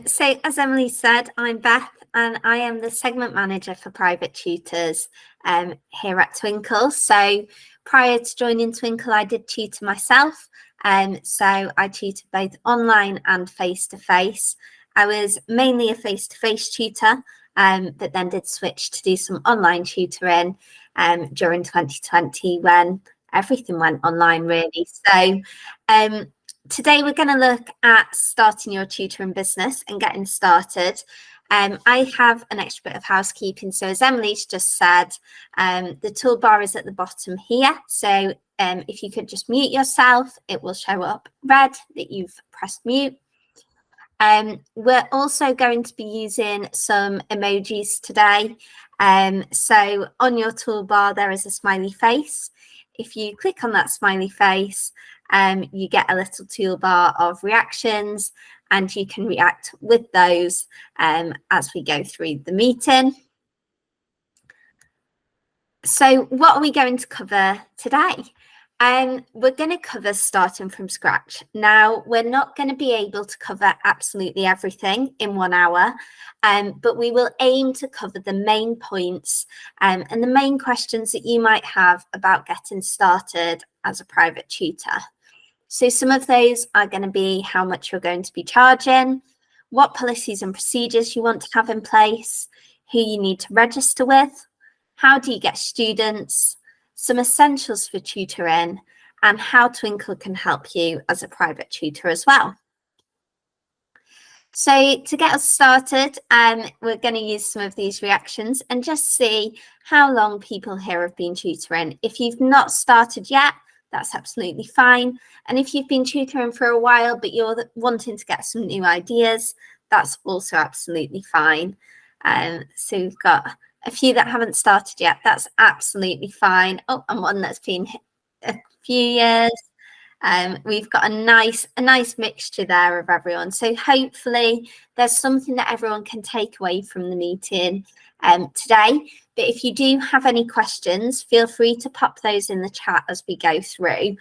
So as Emily said, I'm Beth and I am the segment manager for private tutors here at Twinkl. So prior to joining Twinkl, I did tutor myself. So I tutored both online and face-to-face. I was mainly a face-to-face tutor, but then did switch to do some online tutoring during 2020 when everything went online really. So today we're going to look at starting your tutoring business and getting started. I have an extra bit of housekeeping. So as Emily's just said, the toolbar is at the bottom here. So if you could just mute yourself, it will show up red that you've pressed mute. We're also going to be using some emojis today. So on your toolbar, there is a smiley face. If you click on that smiley face, you get a little toolbar of reactions and you can react with those as we go through the meeting. So what are we going to cover today? We're going to cover starting from scratch. Now, we're not going to be able to cover absolutely everything in 1 hour, but we will aim to cover the main points and the main questions that you might have about getting started as a private tutor. So some of those are going to be how much you're going to be charging, what policies and procedures you want to have in place, who you need to register with, how do you get students, some essentials for tutoring, and how Twinkl can help you as a private tutor as well. So to get us started, we're going to use some of these reactions and just see how long people here have been tutoring. If you've not started yet, that's absolutely fine. And if you've been tutoring for a while, but you're wanting to get some new ideas, that's also absolutely fine. So we've got a few that haven't started yet. That's absolutely fine. Oh, and one that's been a few years. We've got a nice mixture there of everyone. So hopefully there's something that everyone can take away from the meeting today. But if you do have any questions, feel free to pop those in the chat as we go through.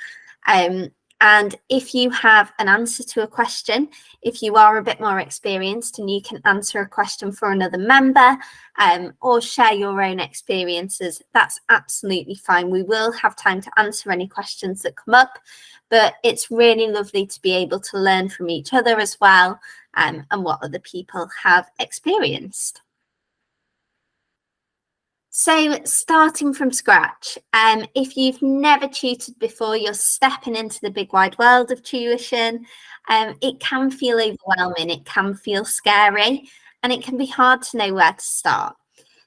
And if you have an answer to a question, if you are a bit more experienced and you can answer a question for another member or share your own experiences, that's absolutely fine. We will have time to answer any questions that come up, but it's really lovely to be able to learn from each other as well and what other people have experienced. So starting from scratch, if you've never tutored before, you're stepping into the big wide world of tuition. It can feel overwhelming, it can feel scary, and it can be hard to know where to start.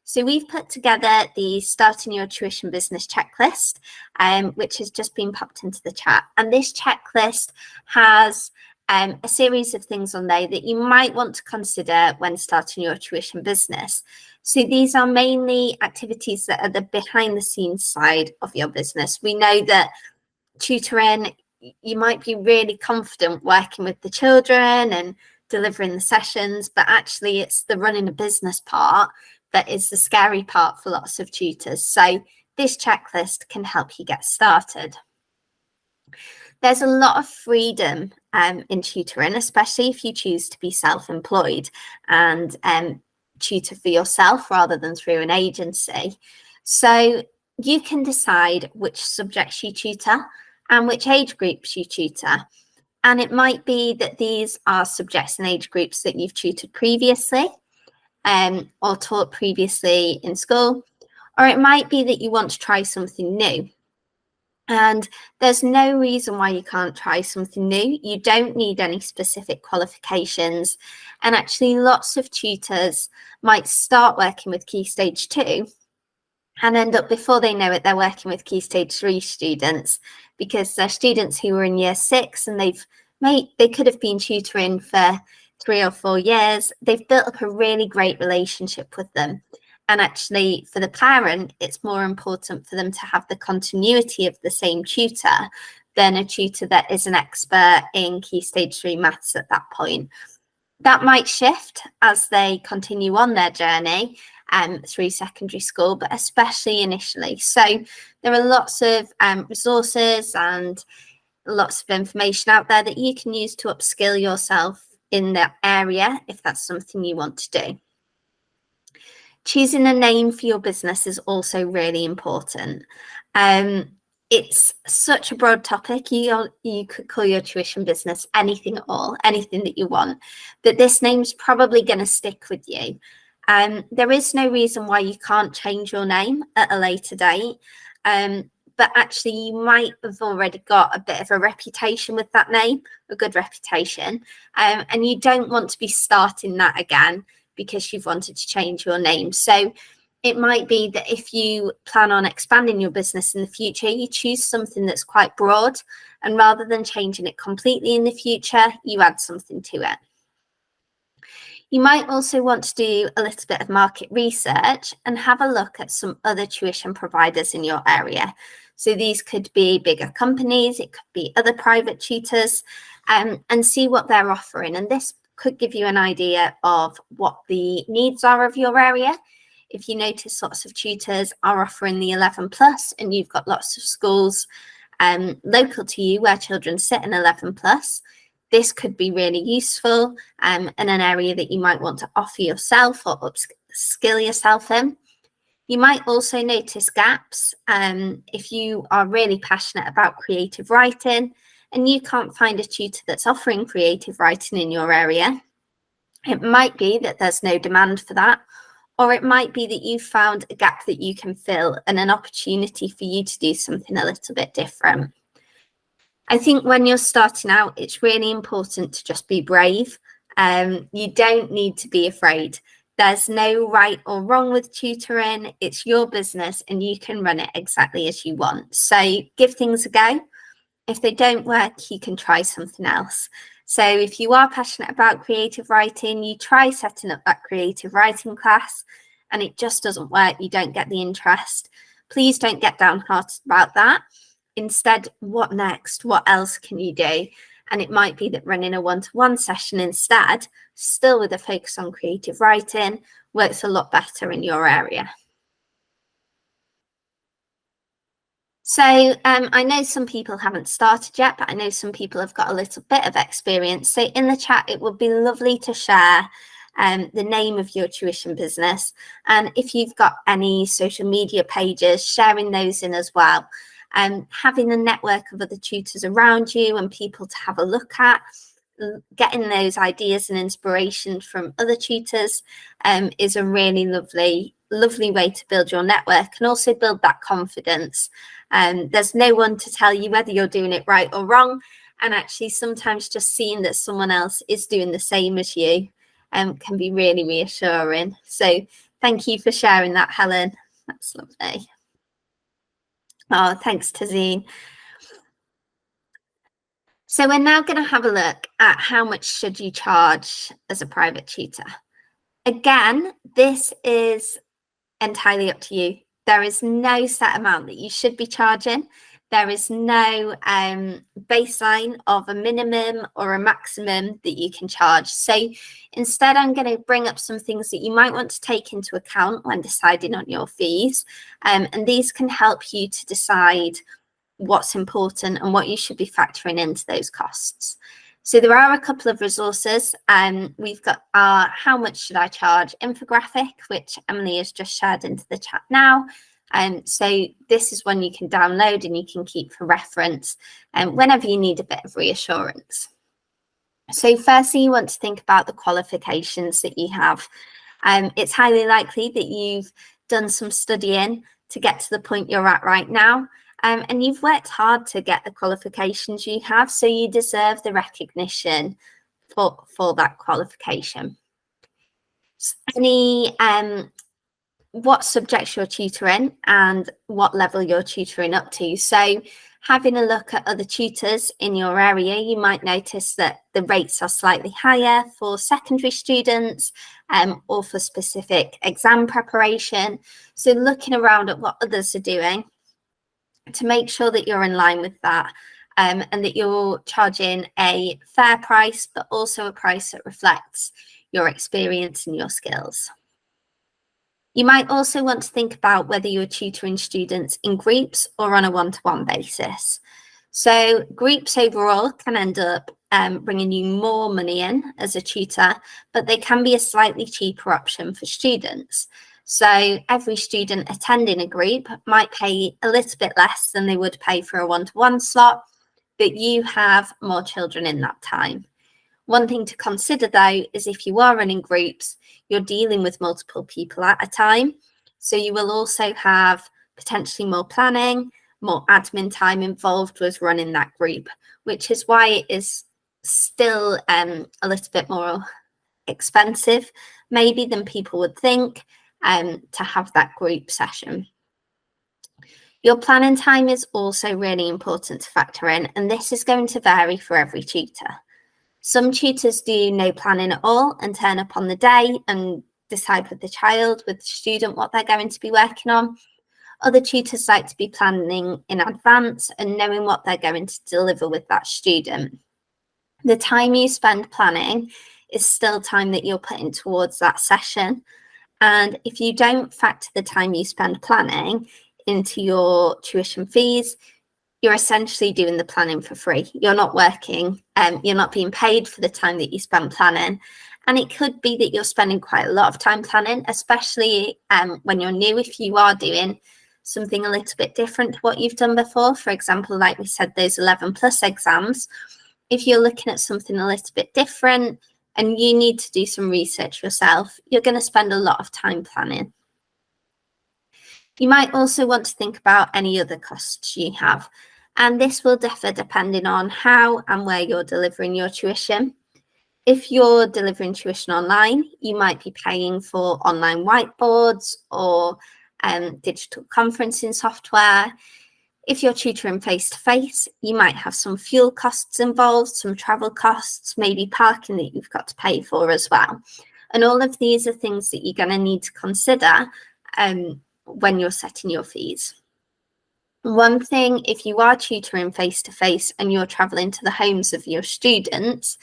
So we've put together the Starting Your Tuition Business checklist, which has just been popped into the chat. And this checklist has a series of things on there that you might want to consider when starting your tuition business. So these are mainly activities that are the behind the scenes side of your business. We know that tutoring, you might be really confident working with the children and delivering the sessions, but actually it's the running a business part that is the scary part for lots of tutors. So this checklist can help you get started. There's a lot of freedom in tutoring, especially if you choose to be self-employed and tutor for yourself rather than through an agency. So you can decide which subjects you tutor and which age groups you tutor. And it might be that these are subjects and age groups that you've tutored previously or taught previously in school, or it might be that you want to try something new. And there's no reason why you can't try something new. You don't need any specific qualifications. And actually lots of tutors might start working with Key Stage 2 and end up, before they know it, they're working with Key Stage 3 students, because they're students who were in year 6 and they could have been tutoring for 3 or 4 years. They've built up a really great relationship with them. And actually, for the parent, it's more important for them to have the continuity of the same tutor than a tutor that is an expert in Key Stage 3 maths at that point. That might shift as they continue on their journey through secondary school, but especially initially. So there are lots of resources and lots of information out there that you can use to upskill yourself in that area if that's something you want to do. Choosing a name for your business is also really important. It's such a broad topic. You could call your tuition business anything at all, anything that you want, but this name's probably going to stick with you. There is no reason why you can't change your name at a later date, but actually you might have already got a bit of a reputation with that name, a good reputation, and you don't want to be starting that again because you've wanted to change your name. So it might be that if you plan on expanding your business in the future, you choose something that's quite broad, and rather than changing it completely in the future, you add something to it. You might also want to do a little bit of market research and have a look at some other tuition providers in your area. So these could be bigger companies, it could be other private tutors, and see what they're offering. And this could give you an idea of what the needs are of your area. If you notice lots of tutors are offering the 11 plus and you've got lots of schools local to you where children sit in 11 plus, this could be really useful in an area that you might want to offer yourself or upskill yourself in. You might also notice gaps if you are really passionate about creative writing and you can't find a tutor that's offering creative writing in your area. It might be that there's no demand for that, or it might be that you've found a gap that you can fill and an opportunity for you to do something a little bit different. I think when you're starting out, it's really important to just be brave. You don't need to be afraid. There's no right or wrong with tutoring. It's your business and you can run it exactly as you want. So give things a go. If they don't work, you can try something else. So if you are passionate about creative writing, you try setting up that creative writing class and it just doesn't work, you don't get the interest. Please don't get downhearted about that. Instead, what next? What else can you do? And it might be that running a one-to-one session instead, still with a focus on creative writing, works a lot better in your area. So I know some people haven't started yet, but I know some people have got a little bit of experience. So in the chat, it would be lovely to share the name of your tuition business. And if you've got any social media pages, sharing those in as well. Having a network of other tutors around you and people to have a look at, getting those ideas and inspiration from other tutors is a really lovely way to build your network and also build that confidence. There's no one to tell you whether you're doing it right or wrong, and actually sometimes just seeing that someone else is doing the same as you can be really reassuring. So thank you for sharing that, Helen. That's lovely. Oh, thanks, Tazeen. So we're now going to have a look at how much should you charge as a private tutor. Again, this is entirely up to you. There is no set amount that you should be charging. There is no baseline of a minimum or a maximum that you can charge. So instead, I'm going to bring up some things that you might want to take into account when deciding on your fees. And these can help you to decide what's important and what you should be factoring into those costs. So there are a couple of resources. We've got our How Much Should I Charge infographic, which Emily has just shared into the chat now. So this is one you can download and you can keep for reference whenever you need a bit of reassurance. So firstly, you want to think about the qualifications that you have. It's highly likely that you've done some studying to get to the point you're at right now. And you've worked hard to get the qualifications you have, so you deserve the recognition for that qualification. What subjects you're tutoring and what level you're tutoring up to. So having a look at other tutors in your area, you might notice that the rates are slightly higher for secondary students or for specific exam preparation. So looking around at what others are doing to make sure that you're in line with that and that you're charging a fair price, but also a price that reflects your experience and your skills. You might also want to think about whether you're tutoring students in groups or on a one-to-one basis. So groups overall can end up bringing you more money in as a tutor, but they can be a slightly cheaper option for students. So every student attending a group might pay a little bit less than they would pay for a one-to-one slot, but you have more children in that time. One thing to consider though is if you are running groups, you're dealing with multiple people at a time. So you will also have potentially more planning, more admin time involved with running that group, which is why it is still a little bit more expensive maybe than people would think to have that group session. Your planning time is also really important to factor in, and this is going to vary for every tutor. Some tutors do no planning at all and turn up on the day and decide with the child, with the student, what they're going to be working on. Other tutors like to be planning in advance and knowing what they're going to deliver with that student. The time you spend planning is still time that you're putting towards that session. And if you don't factor the time you spend planning into your tuition fees, you're essentially doing the planning for free. You're not working, you're not being paid for the time that you spend planning. And it could be that you're spending quite a lot of time planning, especially when you're new, if you are doing something a little bit different to what you've done before. For example, like we said, those 11 plus exams. If you're looking at something a little bit different and you need to do some research yourself, you're going to spend a lot of time planning. You might also want to think about any other costs you have, and this will differ depending on how and where you're delivering your tuition. If you're delivering tuition online, you might be paying for online whiteboards or digital conferencing software. If you're tutoring face-to-face, you might have some fuel costs involved, some travel costs, maybe parking that you've got to pay for as well. And all of these are things that you're going to need to consider when you're setting your fees. One thing, if you are tutoring face-to-face and you're traveling to the homes of your students,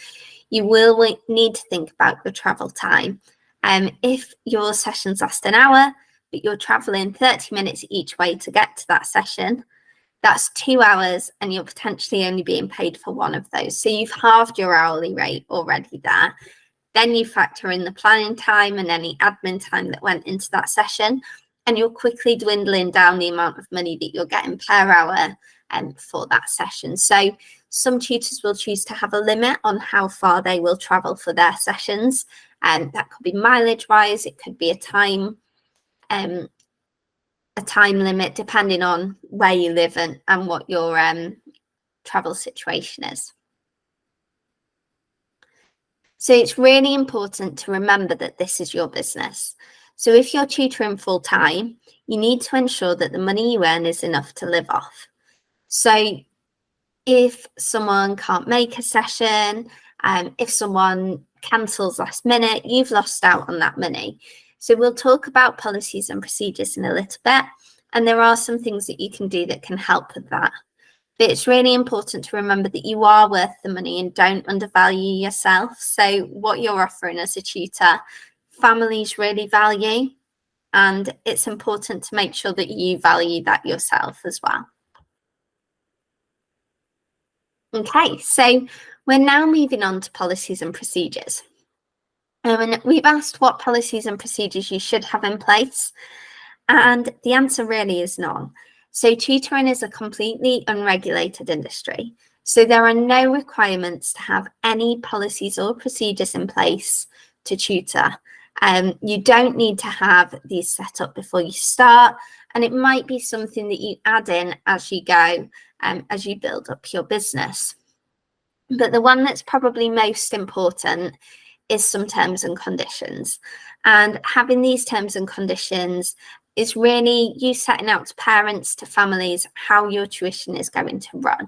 you will need to think about your travel time. If your sessions last an hour, but you're traveling 30 minutes each way to get to that session, that's 2 hours and you're potentially only being paid for one of those. So you've halved your hourly rate already there. Then you factor in the planning time and any admin time that went into that session, and you're quickly dwindling down the amount of money that you're getting per hour for that session. So some tutors will choose to have a limit on how far they will travel for their sessions. And that could be mileage wise, it could be a time limit depending on where you live and what your travel situation is. So it's really important to remember that this is your business. So if you're tutoring full time, you need to ensure that the money you earn is enough to live off. So if someone can't make a session, if someone cancels last minute, you've lost out on that money. So we'll talk about policies and procedures in a little bit, and there are some things that you can do that can help with that. But it's really important to remember that you are worth the money and don't undervalue yourself. So what you're offering as a tutor, families really value, and it's important to make sure that you value that yourself as well. Okay, so we're now moving on to policies and procedures. And we've asked what policies and procedures you should have in place, and the answer really is none. So tutoring is a completely unregulated industry. So there are no requirements to have any policies or procedures in place to tutor. You don't need to have these set up before you start, and it might be something that you add in as you go, as you build up your business. But the one that's probably most important is some terms and conditions. And having these terms and conditions is really you setting out to parents, to families, how your tuition is going to run.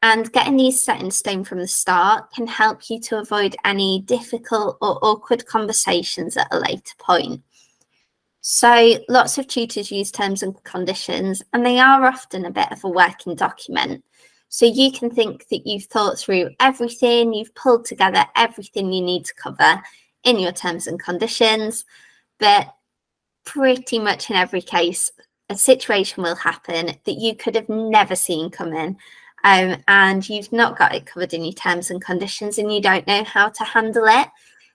And getting these set in stone from the start can help you to avoid any difficult or awkward conversations at a later point. So lots of tutors use terms and conditions, and they are often a bit of a working document. So you can think that you've thought through everything, you've pulled together everything you need to cover in your terms and conditions, but pretty much in every case, a situation will happen that you could have never seen coming, and you've not got it covered in your terms and conditions and you don't know how to handle it.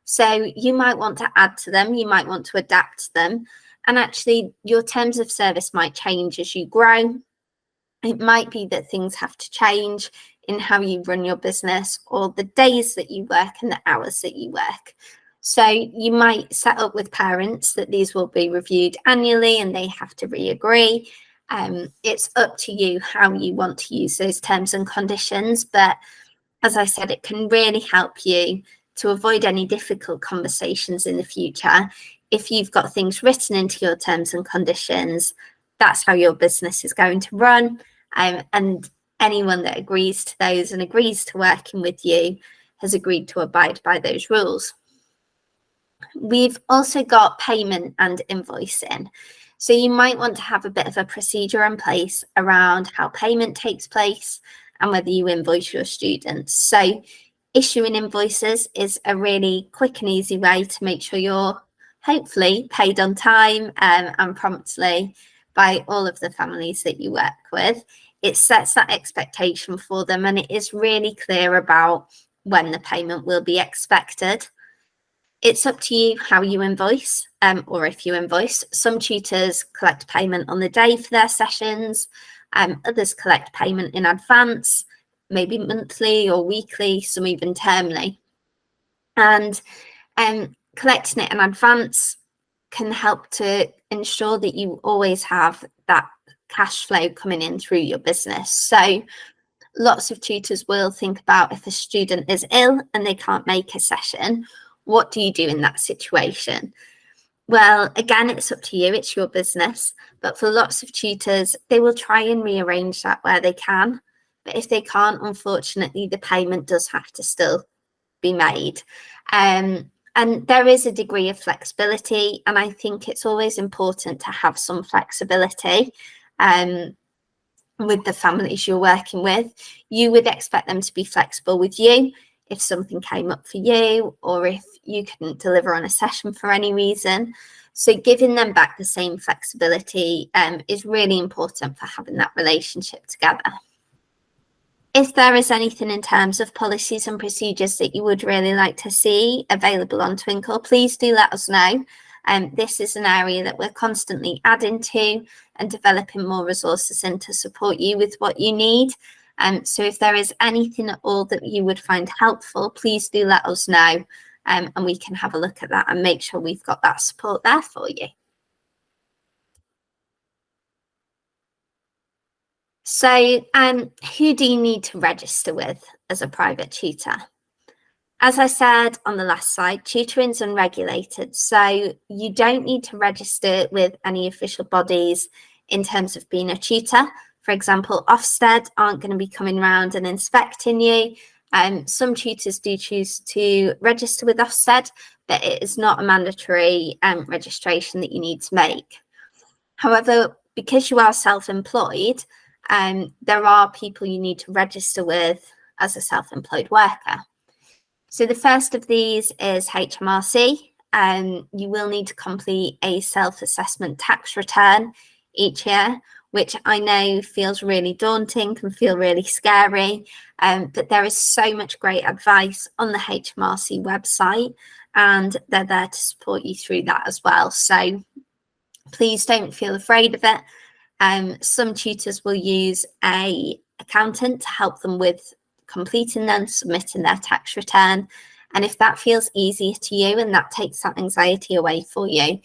So you might want to add to them, you might want to adapt them, and actually your terms of service might change as you grow. It might be that things have to change in how you run your business or the days that you work and the hours that you work. So you might set up with parents that these will be reviewed annually and they have to re-agree. It's up to you how you want to use those terms and conditions. But as I said, it can really help you to avoid any difficult conversations in the future. If you've got things written into your terms and conditions, that's how your business is going to run. And anyone that agrees to those and agrees to working with you has agreed to abide by those rules. We've also got payment and invoicing. So you might want to have a bit of a procedure in place around how payment takes place and whether you invoice your students. So issuing invoices is a really quick and easy way to make sure you're hopefully paid on time and promptly by all of the families that you work with. It sets that expectation for them and it is really clear about when the payment will be expected. It's up to you how you invoice or if you invoice. Some tutors collect payment on the day for their sessions, others collect payment in advance, maybe monthly or weekly, some even termly. And collecting it in advance can help to ensure that you always have that cash flow coming in through your business. So lots of tutors will think about if a student is ill and they can't make a session, what do you do in that situation? Well, again, it's up to you, it's your business. But for lots of tutors, they will try and rearrange that where they can. But if they can't, unfortunately, the payment does have to still be made. And there is a degree of flexibility, and I think it's always important to have some flexibility with the families you're working with. You would expect them to be flexible with you if something came up for you or if you couldn't deliver on a session for any reason. So giving them back the same flexibility is really important for having that relationship together. If there is anything in terms of policies and procedures that you would really like to see available on Twinkl, please do let us know. This is an area that we're constantly adding to and developing more resources in to support you with what you need. So if there is anything at all that you would find helpful, please do let us know and we can have a look at that and make sure we've got that support there for you. So who do you need to register with as a private tutor? As I said on the last slide, tutoring is unregulated, so you don't need to register with any official bodies in terms of being a tutor. For example, Ofsted aren't going to be coming around and inspecting you. Some tutors do choose to register with Ofsted, but it is not a mandatory registration that you need to make. However, because you are self-employed, there are people you need to register with as a self-employed worker. So the first of these is HMRC. You will need to complete a self-assessment tax return each year, which I know feels really daunting, can feel really scary, but there is so much great advice on the HMRC website, and they're there to support you through that as well. So please don't feel afraid of it. Some tutors will use an accountant to help them with completing them, submitting their tax return. And if that feels easier to you and that takes that anxiety away for you,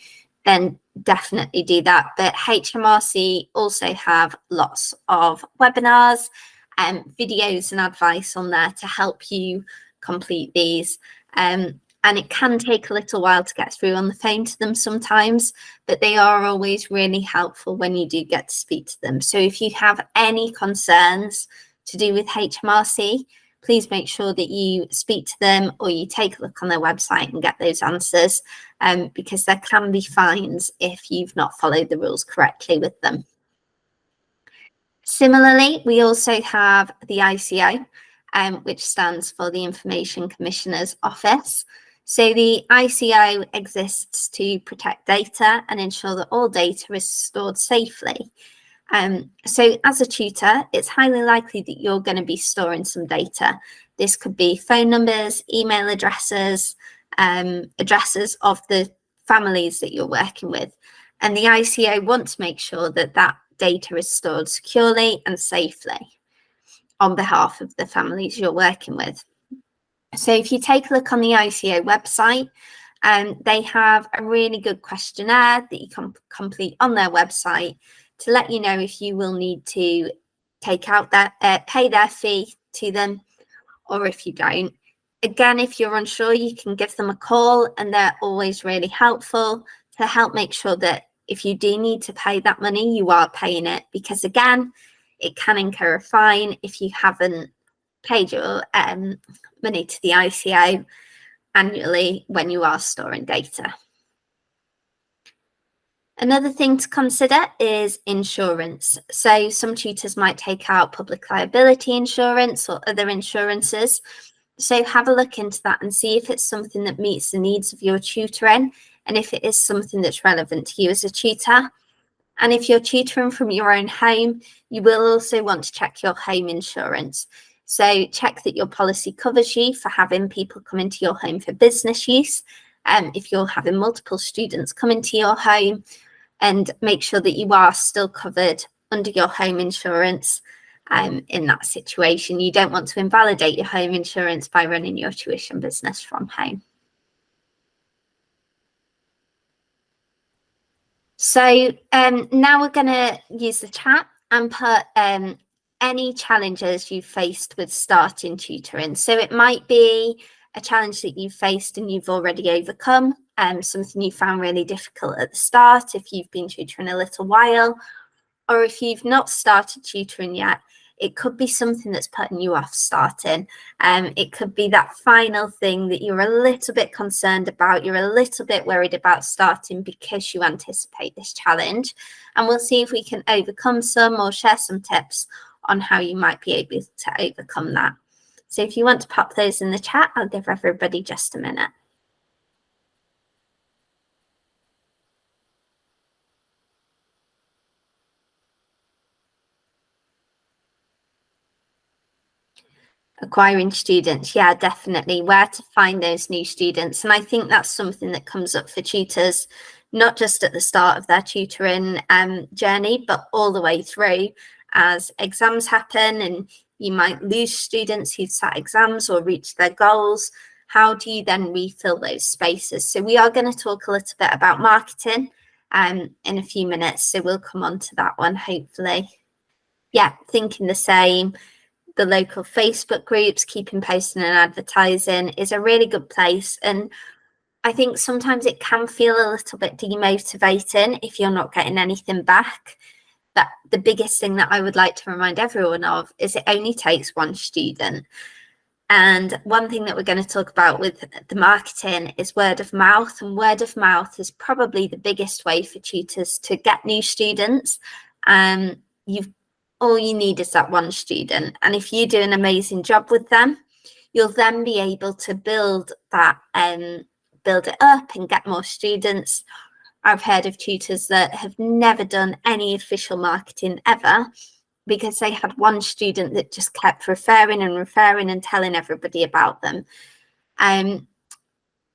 then definitely do that. But HMRC also have lots of webinars and videos and advice on there to help you complete these. And it can take a little while to get through on the phone to them sometimes, but they are always really helpful when you do get to speak to them. So if you have any concerns to do with HMRC, please make sure that you speak to them or you take a look on their website and get those answers, because there can be fines if you've not followed the rules correctly with them. Similarly, we also have the ICO, which stands for the Information Commissioner's Office. So the ICO exists to protect data and ensure that all data is stored safely. So as a tutor, it's highly likely that you're going to be storing some data. This could be phone numbers, email addresses, addresses of the families that you're working with. And the ICO want to make sure that that data is stored securely and safely on behalf of the families you're working with. So if you take a look on the ICO website, they have a really good questionnaire that you can complete on their website to let you know if you will need to take out that, pay their fee to them, or if you don't. Again, if you're unsure, you can give them a call, and they're always really helpful to help make sure that if you do need to pay that money, you are paying it, because again, it can incur a fine if you haven't paid your money to the ICO annually when you are storing data. Another thing to consider is insurance. So some tutors might take out public liability insurance or other insurances. So have a look into that and see if it's something that meets the needs of your tutoring, and if it is something that's relevant to you as a tutor. And if you're tutoring from your own home, you will also want to check your home insurance. So check that your policy covers you for having people come into your home for business use. If you're having multiple students come into your home, and make sure that you are still covered under your home insurance in that situation. You don't want to invalidate your home insurance by running your tuition business from home. So now we're going to use the chat and put any challenges you've faced with starting tutoring. So it might be a challenge that you've faced and you've already overcome, something you found really difficult at the start if you've been tutoring a little while, or if you've not started tutoring yet, it could be something that's putting you off starting. It could be that final thing that you're a little bit concerned about, you're a little bit worried about starting because you anticipate this challenge. And we'll see if we can overcome some or share some tips on how you might be able to overcome that. So if you want to pop those in the chat, I'll give everybody just a minute. Acquiring students, yeah, definitely. Where to find those new students. And I think that's something that comes up for tutors, not just at the start of their tutoring journey, but all the way through as exams happen and you might lose students who've sat exams or reached their goals. How do you then refill those spaces? So we are going to talk a little bit about marketing in a few minutes. So we'll come on to that one, hopefully. Yeah, thinking the same. The local Facebook groups, keeping posting and advertising is a really good place. And I think sometimes it can feel a little bit demotivating if you're not getting anything back. But the biggest thing that I would like to remind everyone of is it only takes one student. And one thing that we're going to talk about with the marketing is word of mouth. And word of mouth is probably the biggest way for tutors to get new students. All you need is that one student. And if you do an amazing job with them, you'll then be able to build that, build it up and get more students. I've heard of tutors that have never done any official marketing ever because they had one student that just kept referring and telling everybody about them.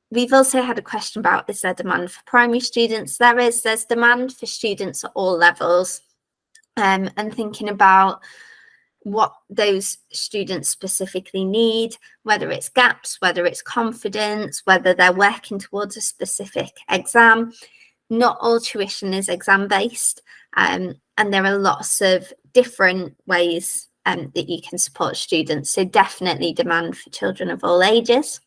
We've also had a question about, is there demand for primary students? There's demand for students at all levels. And thinking about what those students specifically need, whether it's gaps, whether it's confidence, whether they're working towards a specific exam. Not all tuition is exam-based, and there are lots of different ways that you can support students. So definitely demand for children of all ages.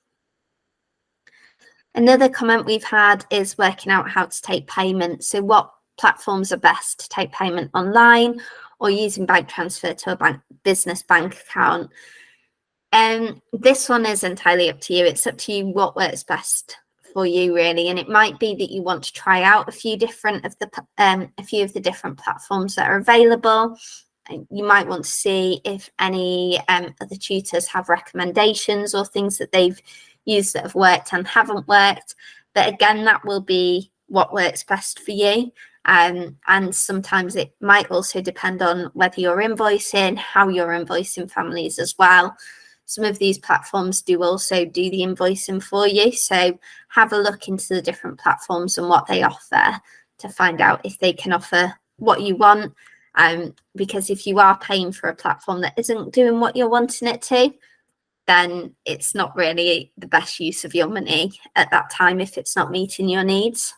Another comment we've had is working out how to take payment. So what platforms are best to take payment online or using bank transfer to a business bank account. This one is entirely up to you. It's up to you what works best for you, really. And it might be that you want to try out a few of the different platforms that are available. You might want to see if any other tutors have recommendations or things that they've used that have worked and haven't worked. But again, that will be what works best for you. And sometimes it might also depend on whether you're invoicing, how you're invoicing families as well. Some of these platforms do also do the invoicing for you. So have a look into the different platforms and what they offer to find out if they can offer what you want. Because if you are paying for a platform that isn't doing what you're wanting it to, then it's not really the best use of your money at that time if it's not meeting your needs.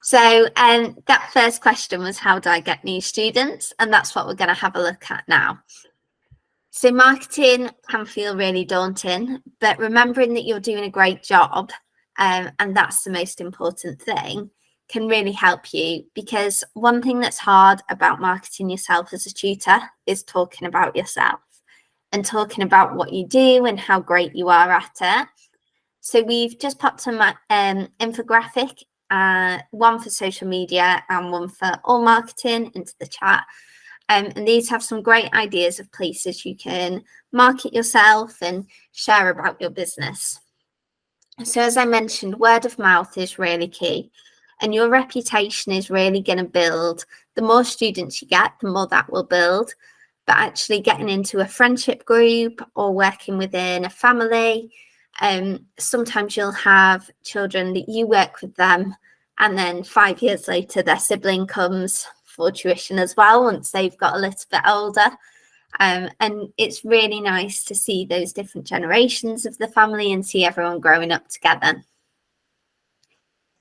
So that first question was, how do I get new students? And that's what we're going to have a look at now. So marketing can feel really daunting, but remembering that you're doing a great job, and that's the most important thing, can really help you, because one thing that's hard about marketing yourself as a tutor is talking about yourself and talking about what you do and how great you are at it. So we've just popped an infographic, one for social media and one for all marketing, into the chat. And these have some great ideas of places you can market yourself and share about your business. So as I mentioned, word of mouth is really key, and your reputation is really going to build. The more students you get, the more that will build. But actually getting into a friendship group or working within a family, sometimes you'll have children that you work with them, and then 5 years later their sibling comes for tuition as well once they've got a little bit older. And it's really nice to see those different generations of the family and see everyone growing up together.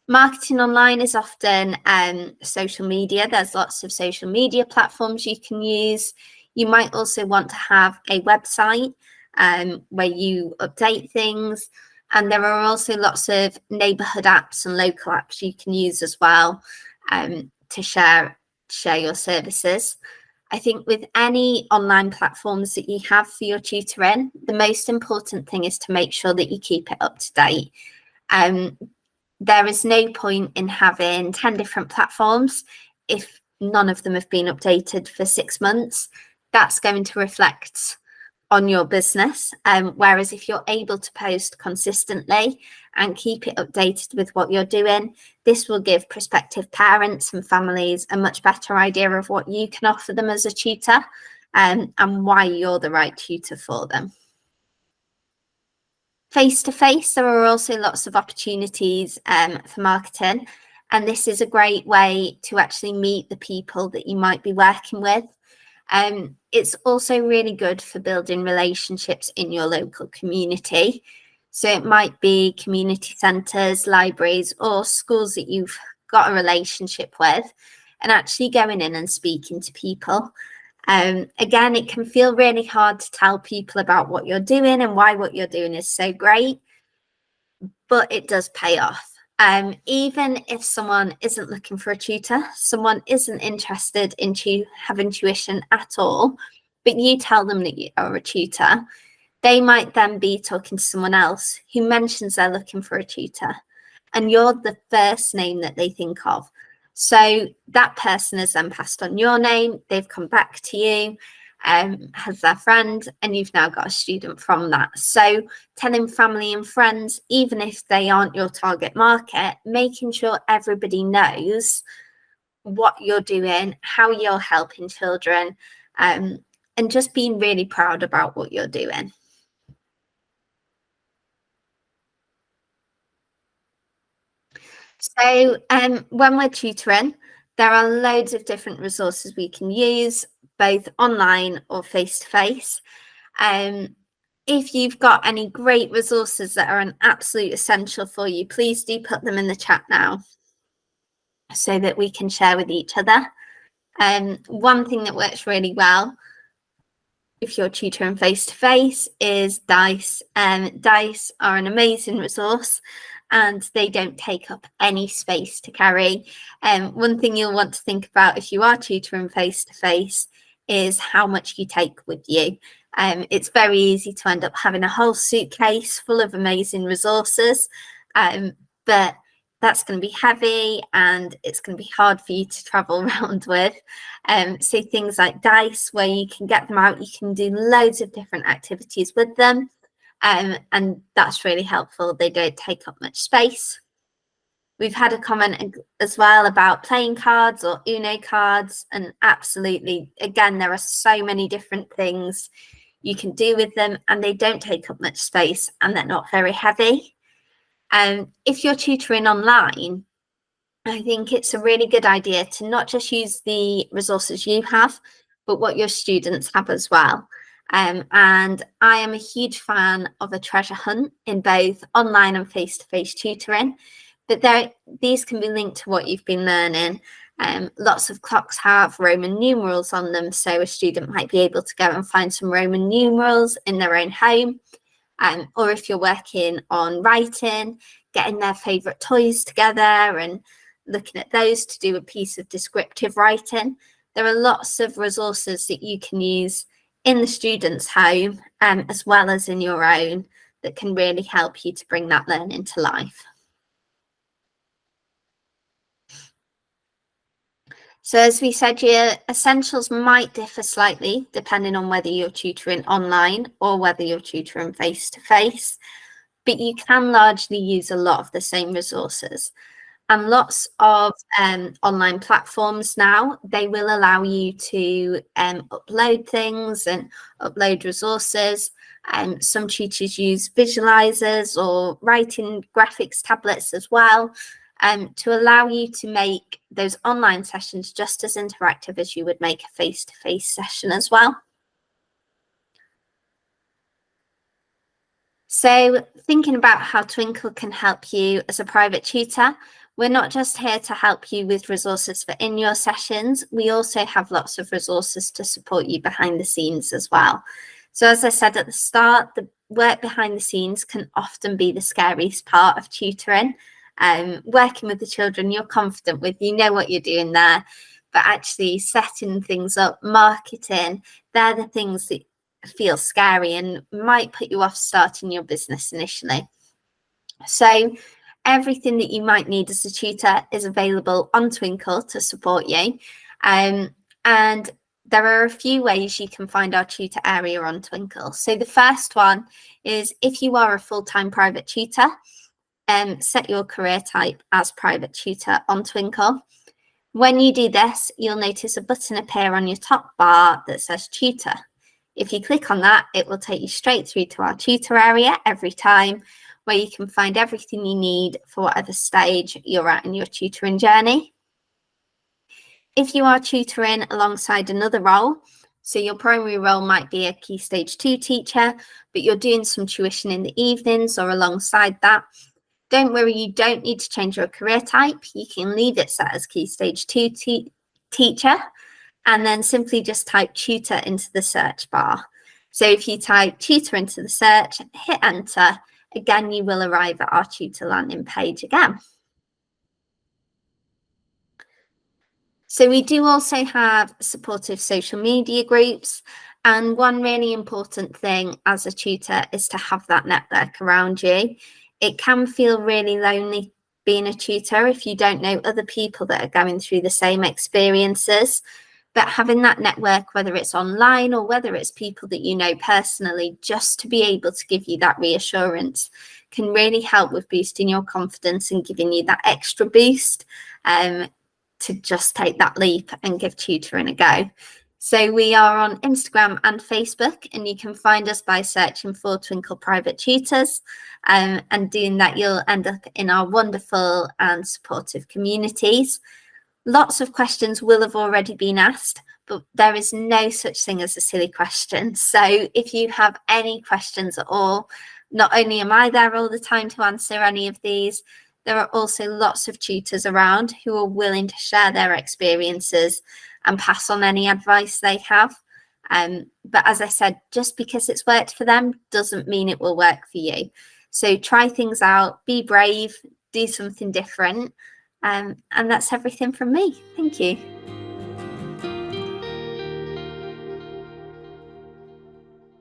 Marketing online is often social media. There's lots of social media platforms you can use. You might also want to have a website where you update things. And there are also lots of neighborhood apps and local apps you can use as well to share your services. I think with any online platforms that you have for your tutoring, the most important thing is to make sure that you keep it up to date. There is no point in having 10 different platforms if none of them have been updated for 6 months. That's going to reflect on your business. Whereas if you're able to post consistently and keep it updated with what you're doing, this will give prospective parents and families a much better idea of what you can offer them as a tutor, and why you're the right tutor for them. Face-to-face, there are also lots of opportunities for marketing, and this is a great way to actually meet the people that you might be working with. It's also really good for building relationships in your local community. So it might be community centres, libraries, or schools that you've got a relationship with, and actually going in and speaking to people. Again, it can feel really hard to tell people about what you're doing and why what you're doing is so great, but it does pay off. Even if someone isn't looking for a tutor, someone isn't interested in having tuition at all, but you tell them that you are a tutor, they might then be talking to someone else who mentions they're looking for a tutor, and you're the first name that they think of. So that person has then passed on your name, they've come back to you, has their friend, and you've now got a student from that. So telling family and friends, even if they aren't your target market, making sure everybody knows what you're doing, how you're helping children, and just being really proud about what you're doing. So when we're tutoring, there are loads of different resources we can use, both online or face-to-face. If you've got any great resources that are an absolute essential for you, please do put them in the chat now so that we can share with each other. One thing that works really well if you're tutoring face-to-face is Dice. Dice are an amazing resource, and they don't take up any space to carry. One thing you'll want to think about if you are tutoring face-to-face is how much you take with you. It's very easy to end up having a whole suitcase full of amazing resources, but that's going to be heavy and it's going to be hard for you to travel around with. So things like Dice, where you can get them out, you can do loads of different activities with them. And that's really helpful. They don't take up much space. We've had a comment as well about playing cards or Uno cards, and absolutely, again, there are so many different things you can do with them, and they don't take up much space, and they're not very heavy. If you're tutoring online, I think it's a really good idea to not just use the resources you have, but what your students have as well. And I am a huge fan of a treasure hunt in both online and face-to-face tutoring, but these can be linked to what you've been learning. Lots of clocks have Roman numerals on them, so a student might be able to go and find some Roman numerals in their own home. Or if you're working on writing, getting their favourite toys together and looking at those to do a piece of descriptive writing. There are lots of resources that you can use in the student's home, as well as in your own, that can really help you to bring that learning to life. So as we said, your essentials might differ slightly depending on whether you're tutoring online or whether you're tutoring face-to-face, but you can largely use a lot of the same resources. And lots of online platforms now, they will allow you to upload things and upload resources. Some tutors use visualizers or writing graphics tablets as well, to allow you to make those online sessions just as interactive as you would make a face-to-face session as well. So thinking about how Twinkl can help you as a private tutor, we're not just here to help you with resources for in your sessions, we also have lots of resources to support you behind the scenes as well. So as I said at the start, the work behind the scenes can often be the scariest part of tutoring. Working with the children you're confident with, you know what you're doing there, but actually setting things up, marketing, they're the things that feel scary and might put you off starting your business initially. So everything that you might need as a tutor is available on Twinkl to support you. And there are a few ways you can find our tutor area on Twinkl. So the first one is if you are a full-time private tutor, set your career type as private tutor on Twinkl. When you do this, you'll notice a button appear on your top bar that says tutor. If you click on that, it will take you straight through to our tutor area every time, where you can find everything you need for whatever stage you're at in your tutoring journey. If you are tutoring alongside another role, so your primary role might be a Key Stage 2 teacher, but you're doing some tuition in the evenings or alongside that, don't worry, you don't need to change your career type. You can leave it set as Key Stage 2 teacher, and then simply just type tutor into the search bar. So if you type tutor into the search, hit enter, again, you will arrive at our tutor landing page again. So we do also have supportive social media groups. And one really important thing as a tutor is to have that network around you. It can feel really lonely being a tutor if you don't know other people that are going through the same experiences. But having that network, whether it's online or whether it's people that you know personally, just to be able to give you that reassurance can really help with boosting your confidence and giving you that extra boost to just take that leap and give tutoring a go. So we are on Instagram and Facebook, and you can find us by searching for Twinkl Private Tutors. And doing that, you'll end up in our wonderful and supportive communities. Lots of questions will have already been asked, but there is no such thing as a silly question. So if you have any questions at all, not only am I there all the time to answer any of these, there are also lots of tutors around who are willing to share their experiences and pass on any advice they have. But as I said, just because it's worked for them doesn't mean it will work for you. So try things out, be brave, do something different. And that's everything from me. Thank you.